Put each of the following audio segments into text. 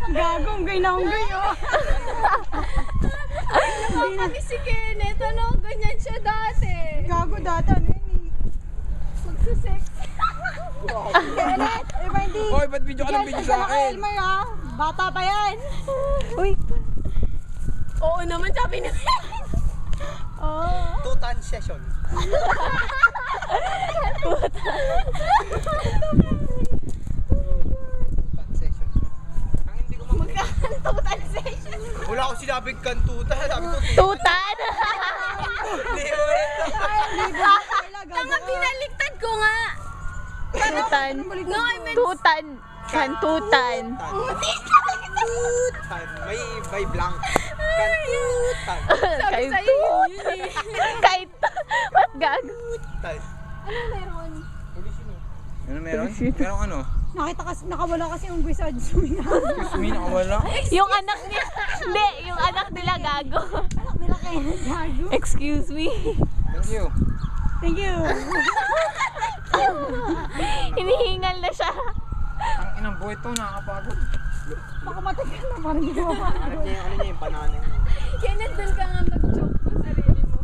Gagong gay na hunggay oh. Pati si Kenneth, ano, ganyan siya dati. Gago data ano yun eh. Magsusex. Kenneth, eh ba hindi? Hoy, ba't video ka ng video sa akin? Elmer ah. Bata pa yan. Uy. Oo naman, sabi na. Oh. Tutan session. Tutan session. Ang hindi ko Magkakantutan session. Wala akong sinabing kantuta. Sabi ko, Tutan? hindi ulit. Tama, pinaliktad ko nga. Tutan. No, I meant... Tutan. Kantutan. Tutan. May blank. Kantutan. Sabi sa'yo yun eh. Kahit... What gag? Tutan. Ano meron? Ano meron? Merong ano? Nakita kasi, nakawala kasi yung wizard sumina. Excuse me, nakawala. Yung anak niya. Hindi, yung anak nila gago. Anak nila Kenneth, gago. Excuse me. Thank you. Thank you. Hinihingal na siya. Ang inang buhay to, nakakapagod. Baka matagal na parang hindi ko mapapagod. Ano niya yung banana niya? Kenneth, doon ka nga mag-joke mo sarili mo.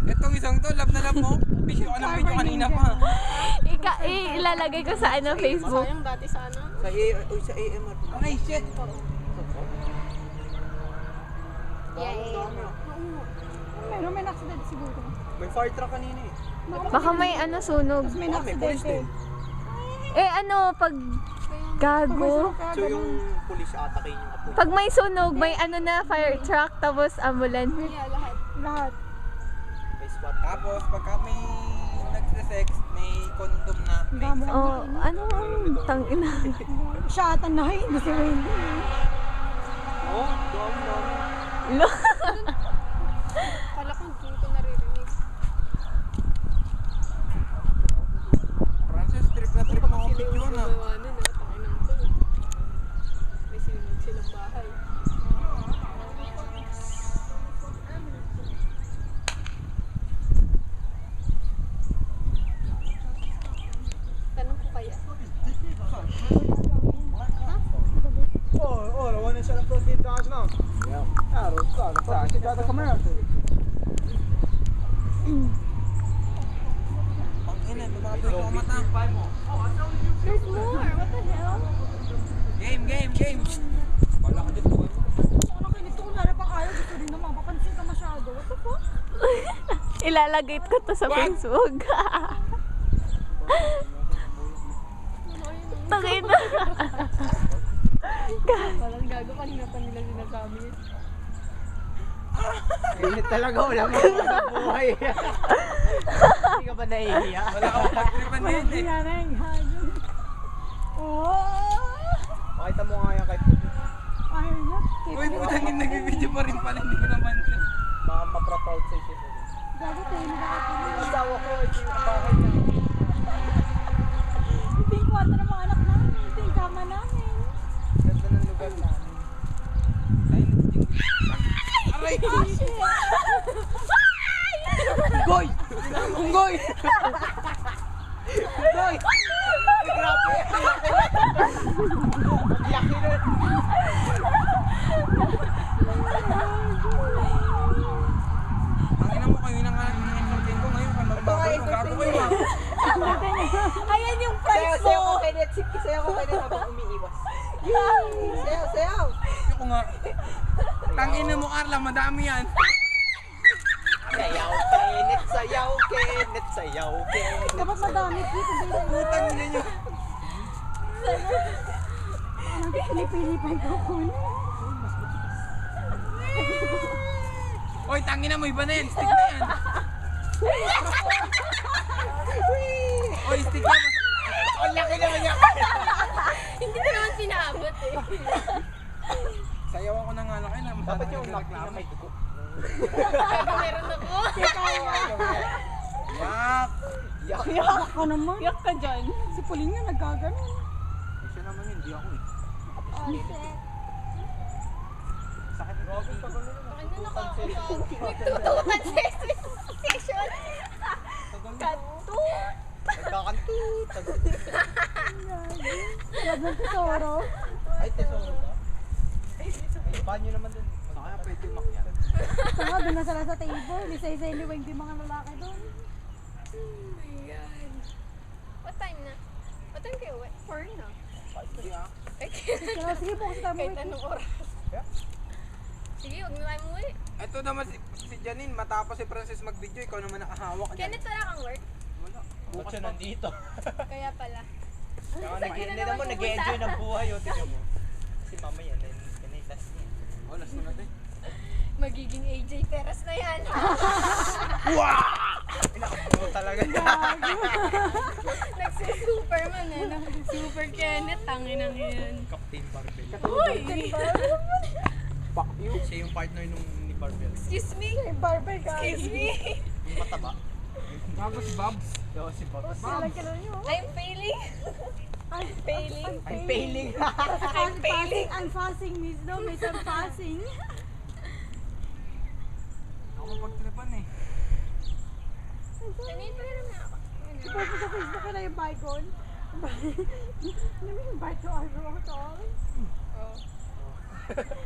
Etong isang to, love na love mo. Video ka ng video kanina pa. Ilalagay ko sa ano, Facebook. Sayang dati sa ano? Sa AMR. Ay, shit. Meron may accident siguro. May fire truck kanina eh. Baka may ano sunog. Tapos may May police accident din. eh. Eh ano, pag gago. So yung police atakin yung kapulis. Pag may sunog, may ano na, fire truck, tapos ambulance. Lahat. May SWAT. Tapos, pagka may nagsisex, may condom na. Dami. Oh, ano? Tangina. Siya atan na hindi si Wendy. Oh, dom. Lo. Kala ko hindi ko naririnig. Francis, trip na trip ako video na. Ano na, takinang to. May sinunod silang bahay. Tanong ko kaya. Oh, nawan na siya ng profit taas na. Yeah. Sa sigada ka man. Pang ina, lumaboy ko mata. There's more. What the hell? Game. Wala ka dito. Ano kinito ko na pa ayaw. Gusto rin naman. Papansin ka masyado. What the fuck? Ilalagay ko to sa Facebook. Tangina. Parang gago kanina pa nila sinasabi. Hindi talaga wala mo sa buhay. Hindi ka ba nahihiya? Wala ka pagtripan din eh. Yan na yung gago. Oh! Pakita mo nga yan kay Puti. Ayaw na. Uy, putang ina, nagbibideo pa rin pala, hindi ko naman. Maproud sa isip. Gago tayo nakakapili. Asawa ko, ito yung bahay niya. Ito yung kwarto ng mga anak namin. Ito yung kama namin. Ganda ng lugar namin. Aray! Goy! Unggoy! Goy! Grabe! Yaki nun! Ang ina mo kayo nang entertain ko ngayon. Pamagbaboy mo, gago kayo ah. Ayan yung price Sayaw ko mo. Kenneth, sayaw ko Kenneth habang umiiwas. Sayaw! Ako nga. Tangina mo, Carla, madami yan. Sayaw Kenneth, sayaw Kenneth, sayaw Kenneth. Dapat madami dito. Putang ina nyo. Anong pinipili pa yung kukunin? Oy, tangina mo, iba na yan. Stick na yan. Oy, stick na. Ang laki naman niya! Hindi ko naman pinaabot eh. Sayaw ako na nga lang kayo. Dapat yung knock na may dugo. Meron ako. Yak! Yak! Yak ka naman. Yak ka dyan. Si Pauline nga nagkaganon. Siya naman yun, di ako eh. Sakit na ako. Nagtutukan session. Kanto. Nagkakantut! Lab ng tesoro. Ay, tesoro ba? Ay, banyo naman dun. Saan kaya pwede umakyat? Saka doon na sila sa table. Isa-isa iliwing di mga lalaki doon. Oh my God. What time na? What time kayo uwi? 4 na. Kaya sige po kasi tayo Kahit mo. anong oras. Yeah. Sige, huwag na tayo umuwi. Ito naman si Janine, matapos si Francis mag-video, ikaw naman nakahawak dyan. Kenneth, wala kang work? Wala. Bukas siya nandito. Kaya pala. Hindi naman nag-enjoy ng buhay. O, tingnan mo. Si mama yan, nanitas niya. Oh, last na natin. Magiging AJ Perez na yan. Pinakapuno talaga. Nagsusuperman eh. Super Kenneth, tangin ang yan. Captain Barbell. Uy! Fuck you. Siya yung partner ni Barbell. Excuse me? Barber guys. Excuse me? Yung mataba. Tapos si Babs. Yo, si Bob. Silang kilala niyo. I'm failing. I'm Failing. I'm failing. I'm failing. I'm passing, miss. No, miss, I'm passing. Ako pagtripan eh. Janine, pala na ako. Ipag sa Facebook na yung bygone. Ano yung bygone? Ano to? Oh.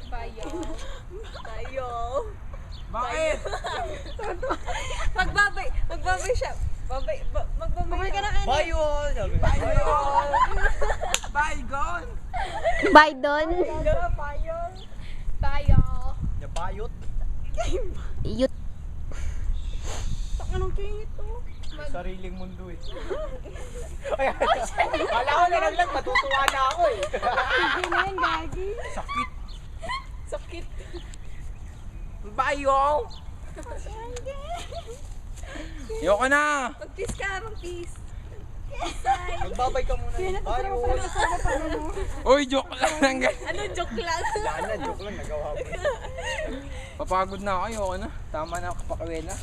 Bayo. Bayo. Bakit? Magbabay siya. Babay ka na kayo. Bayo! Sabi. Bygone! Bygone! Bye, Don. Bayo. Nabayot. Yut. Anong tingin ito? Sariling mundo eh. Ay, kala ko nalaglag, matutuwa na ako eh. Hindi na yan, gagi. Sakit. Sakit. Bayo! Yoko na! Mag-peace ka, mag-peace. Magbabay ka muna. Kaya Bayo. natasama pala kasama pa mo. Uy, joke lang guys. Ano, joke lang? Wala na, joke lang, nagawa mo. Papagod na ako, yoko na. Tama na, kapakawi na.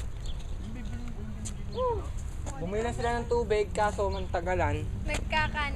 Bumili na sila ng tubig, kaso man tagalan. Nagkakan.